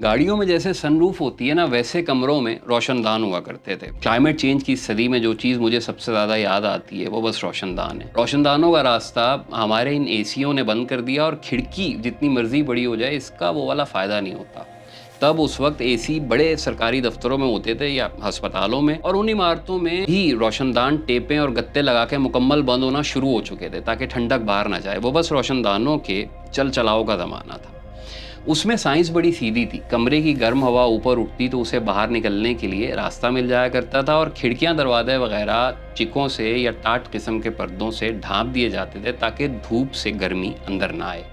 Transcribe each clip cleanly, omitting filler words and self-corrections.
गाड़ियों में जैसे सनरूफ होती है ना, वैसे कमरों में रोशनदान हुआ करते थे। क्लाइमेट चेंज की इस सदी में जो चीज़ मुझे सबसे ज़्यादा याद आती है वो बस रोशनदान है। रोशनदानों का रास्ता हमारे इन एसियों ने बंद कर दिया, और खिड़की जितनी मर्जी बड़ी हो जाए इसका वो वाला फ़ायदा नहीं होता। तब उस वक्त एसी बड़े सरकारी दफ्तरों में होते थे या अस्पतालों में, और उन इमारतों में ही रोशनदान टेपें और गत्ते लगा के मुकम्मल बंद होना शुरू हो चुके थे ताकि ठंडक बाहर ना जाए। वो बस रोशनदानों के चल चलाओ का ज़माना था। उसमें साइंस बड़ी सीधी थी। कमरे की गर्म हवा ऊपर उठती तो उसे बाहर निकलने के लिए रास्ता मिल जाया करता था, और खिड़कियां दरवाजे वगैरह चिकों से या टाट किस्म के पर्दों से ढांप दिए जाते थे ताकि धूप से गर्मी अंदर ना आए।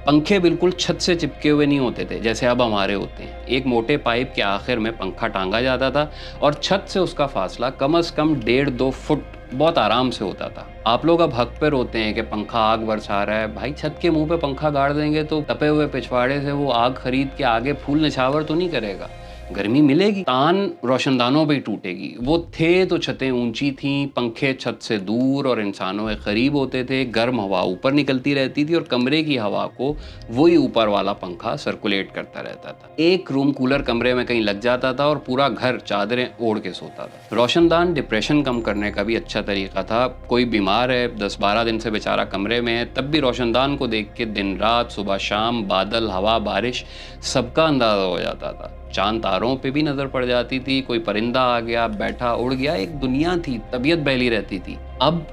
पंखे बिल्कुल छत से चिपके हुए नहीं होते थे जैसे अब हमारे होते हैं। एक मोटे पाइप के आखिर में पंखा टांगा जाता था, और छत से उसका फासला कम से कम 1.5-2 फुट बहुत आराम से होता था। आप लोग अब हक पे रोते हैं कि पंखा आग बरसा रहा है। भाई, छत के मुंह पे पंखा गाड़ देंगे तो तपे हुए पिछवाड़े से वो आग खरीद के आगे फूल निछावर तो नहीं करेगा। गर्मी मिलेगी, तान रोशनदानों पे ही टूटेगी। वो थे तो छतें ऊंची थीं, पंखे छत से दूर और इंसानों के करीब होते थे। गर्म हवा ऊपर निकलती रहती थी और कमरे की हवा को वही ऊपर वाला पंखा सर्कुलेट करता रहता था। एक रूम कूलर कमरे में कहीं लग जाता था और पूरा घर चादरें ओढ़ के सोता था। रोशनदान डिप्रेशन कम करने का भी अच्छा तरीका था। कोई बीमार है, 10-12 दिन से बेचारा कमरे में है, तब भी रोशनदान को देख के दिन रात, सुबह शाम, बादल, हवा, बारिश सबका अंदाजा हो जाता था। चांद तारों पे भी नजर पड़ जाती थी। कोई परिंदा आ गया, बैठा, उड़ गया, एक दुनिया थी, तबीयत बहली रहती थी। अब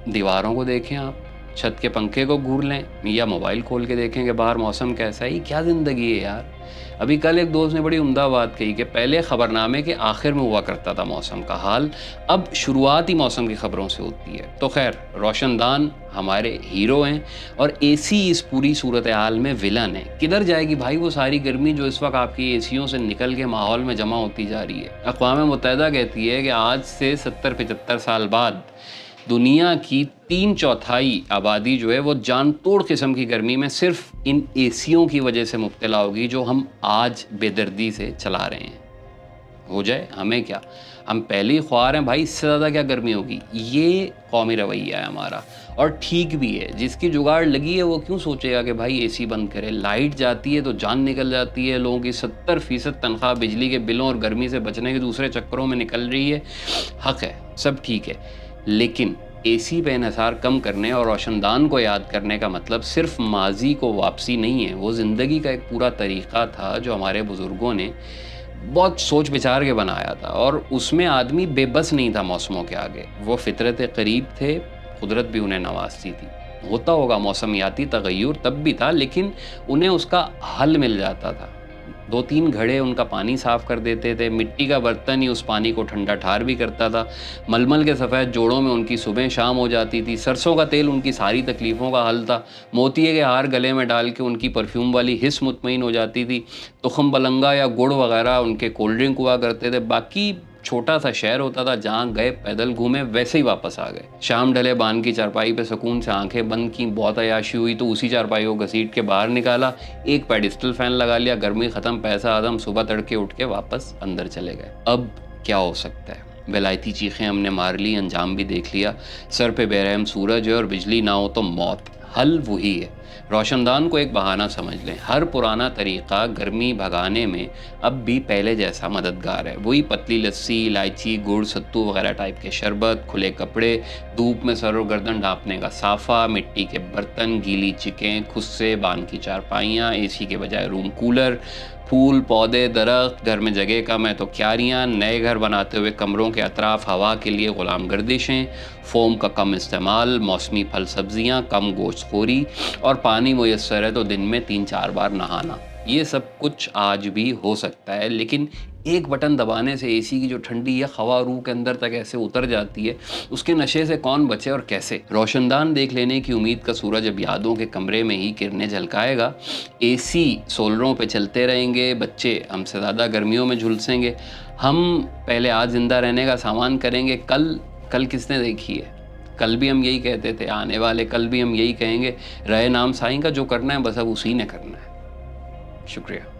दीवारों को देखें आप, छत के पंखे को घूर लें या मोबाइल खोल के देखें कि बाहर मौसम कैसा है। ये क्या ज़िंदगी है यार। अभी कल एक दोस्त ने बड़ी उम्दा बात कही कि पहले खबरनामे के आखिर में हुआ करता था मौसम का हाल, अब शुरुआत ही मौसम की खबरों से होती है। तो खैर, रोशनदान हमारे हीरो हैं और एसी इस पूरी सूरत हाल में विलन है। किधर जाएगी भाई वो सारी गर्मी जो इस वक्त आपकी एसियों से निकल के माहौल में जमा होती जा रही है। अक़वाम मुत्तहिदा कहती है कि आज से 70-75 साल बाद दुनिया की 3/4 आबादी जो है वो जान तोड़ किस्म की गर्मी में सिर्फ इन एसियों की वजह से मुब्तला होगी जो हम आज बेदर्दी से चला रहे हैं। हो जाए, हमें क्या, हम पहले ही ख्वार हैं भाई, इससे ज़्यादा क्या गर्मी होगी। ये कौमी रवैया है हमारा, और ठीक भी है। जिसकी जुगाड़ लगी है वो क्यों सोचेगा कि भाई एसी बंद करे। लाइट जाती है तो जान निकल जाती है लोगों की। 70% तनख्वाह बिजली के बिलों और गर्मी से बचने के दूसरे चक्करों में निकल रही है। हक़ है, सब ठीक है, लेकिन एसी पे इन्हिसार कम करने और रोशनदान को याद करने का मतलब सिर्फ माजी को वापसी नहीं है। वो ज़िंदगी का एक पूरा तरीक़ा था जो हमारे बुज़ुर्गों ने बहुत सोच विचार के बनाया था, और उसमें आदमी बेबस नहीं था मौसमों के आगे। वो फितरत करीब थे, कुदरत भी उन्हें नवाजती थी। होता होगा मौसमियाती तगय्युर, तब भी था, लेकिन उन्हें उसका हल मिल जाता था। 2-3 घड़े उनका पानी साफ़ कर देते थे। मिट्टी का बर्तन ही उस पानी को ठंडा ठार भी करता था। मलमल के सफ़ेद जोड़ों में उनकी सुबह शाम हो जाती थी। सरसों का तेल उनकी सारी तकलीफ़ों का हल था। मोतिये के हार गले में डाल के उनकी परफ्यूम वाली हिस्स मुतमईन हो जाती थी। तुखम बलंगा या गुड़ वगैरह उनके कोल्ड ड्रिंक हुआ करते थे। बाकी छोटा सा शहर होता था, जहाँ गए पैदल घूमे, वैसे ही वापस आ गए। शाम ढले बान की चारपाई पे सुकून से आंखें बंद की, बहुत अयाशी हुई तो उसी चारपाई को घसीट के बाहर निकाला, एक पेडिस्टल फैन लगा लिया, गर्मी ख़त्म, पैसा आदम, सुबह तड़के उठ के वापस अंदर चले गए। अब क्या हो सकता है। विलायती चीखें हमने मार ली, अंजाम भी देख लिया। सर पे बेरहम सूरज है और बिजली ना हो तो मौत। हल वही है। रोशनदान को एक बहाना समझ लें। हर पुराना तरीक़ा गर्मी भगाने में अब भी पहले जैसा मददगार है। वही पतली लस्सी, इलायची, गुड़, सत्तू वगैरह टाइप के शरबत, खुले कपड़े, धूप में सर और गर्दन ढांपने का साफ़ा, मिट्टी के बर्तन, गीली चिकें, खुस्से, बान की चारपाइयाँ, एसी के बजाय रूम कूलर, फूल, पौधे, दरख्त, घर में जगह कम है तो क्यारियाँ, नए घर बनाते हुए कमरों के अतराफ हवा के लिए ग़ुलाम गर्दिशें, फ़ोम का कम इस्तेमाल, मौसमी फल सब्ज़ियाँ, कम गोश्तखोरी, और पानी मुयस्सर है तो दिन में 3-4 बार नहाना। ये सब कुछ आज भी हो सकता है, लेकिन एक बटन दबाने से एसी की जो ठंडी या हवा रूह के अंदर तक ऐसे उतर जाती है, उसके नशे से कौन बचे और कैसे। रोशनदान देख लेने की उम्मीद का सूरज अब यादों के कमरे में ही किरणें झलकाएगा। एसी सोलरों पे चलते रहेंगे, बच्चे हमसे ज़्यादा गर्मियों में झुलसेंगे। हम पहले आज ज़िंदा रहने का सामान करेंगे, कल किसने देखी है। कल भी हम यही कहते थे, आने वाले कल भी हम यही कहेंगे। रहे नाम साईं का, जो करना है बस अब उसी ने करना है। शुक्रिया।